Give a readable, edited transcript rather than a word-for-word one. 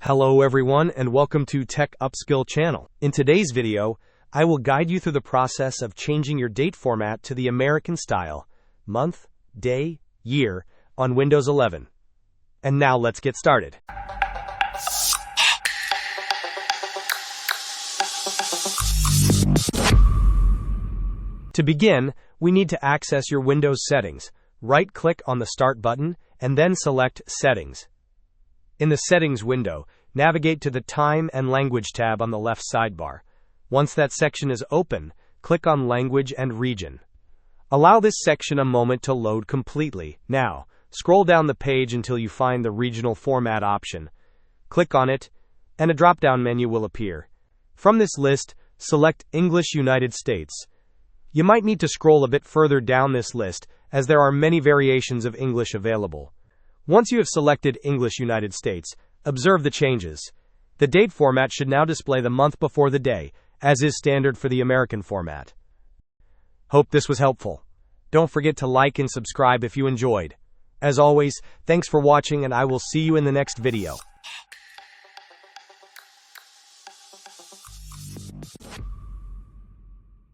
Hello everyone and welcome to Tech Upskill channel. In today's video, I will guide you through the process of changing your date format to the American style, month, day, year, on Windows 11. And now let's get started. To begin, we need to access your Windows settings. Right-click on the Start button and then select Settings. In the Settings window, navigate to the Time and Language tab on the left sidebar. Once that section is open, click on Language and Region. Allow this section a moment to load completely. Now, scroll down the page until you find the Regional Format option. Click on it, and a drop-down menu will appear. From this list, select English United States. You might need to scroll a bit further down this list, as there are many variations of English available. Once you have selected English United States, observe the changes. The date format should now display the month before the day, as is standard for the American format. Hope this was helpful. Don't forget to like and subscribe if you enjoyed. As always, thanks for watching and I will see you in the next video.